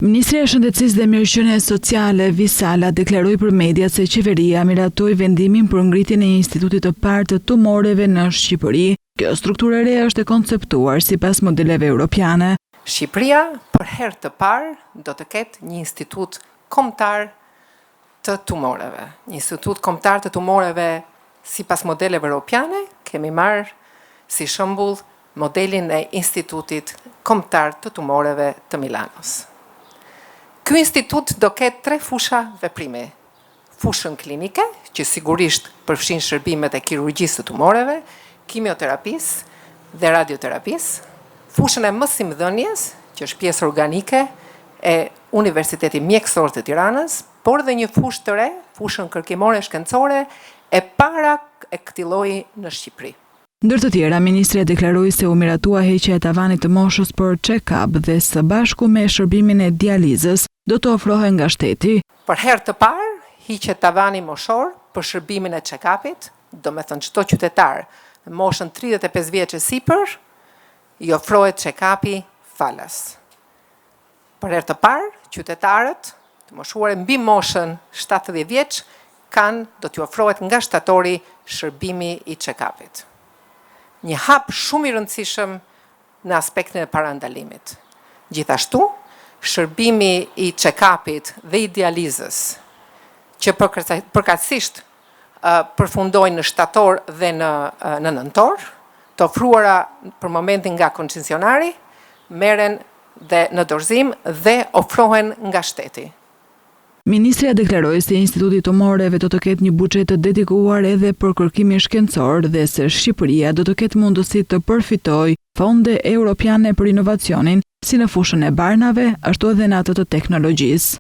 Ministri e Shëndetësisë dhe Mirëqenies Sociale Visala deklaroi për mediat se qeveria miratoi vendimin për ngritjen e institutit të parë të tumoreve në Shqipëri. Kjo strukturë e re është e konceptuar sipas modeleve europiane. Shqipëria për herë të parë do të ketë një institut kombëtar të tumoreve. Një institut kombëtar të tumoreve sipas modeleve europiane, kemi marrë si shembull modelin e Institutit Kombëtar të Tumoreve të Milanos. Ky institut do ketë 3 fusha veprimi. Fushën klinike, që sigurisht përfshin shërbimet e kirurgjisë të tumoreve, kimioterapisë dhe radioterapisë, fushën e mësimdhënies, që është pjesë organike e Universitetit Mjekësor të Tiranës, por dhe një fushë të re, fushën kërkimore shkencore, e para e këtij lloji në Shqipëri. Ndër të tjera, ministri deklaroi se u miratua heqja e tavanit të moshës për check-up dhe së bashku me shërbimin e dializës do të ofrohen nga shteti. Për herë të parë, hiqet tavani moshor për shërbimin e check-upit, do me thënë çdo qytetar në moshën 35 vjeç e sipër, i ofrohet check-upi falas. Për herë të parë, qytetarët të moshuar mbi moshën 70 vjeç do t'ju ofrohet nga shtatori shërbimi i check-upit. Një hap shumë i rëndësishëm në aspektin e parandalimit. Gjithashtu, shërbimi i check-upit dhe i dializës, që përkatësisht përfundojnë në shtator dhe në nëntor, të ofruara për momentin nga koncesionari, merren dhe në dorëzim dhe ofrohen nga shteti. Ministria deklaroi se Instituti i Tumoreve do të ketë një buxhet të dedikuar edhe për kërkimin shkencor dhe se Shqipëria do të ketë mundësi të përfitojë fonde europiane për inovacionin, si në fushën e barnave, ashtu edhe në atë të teknologjisë.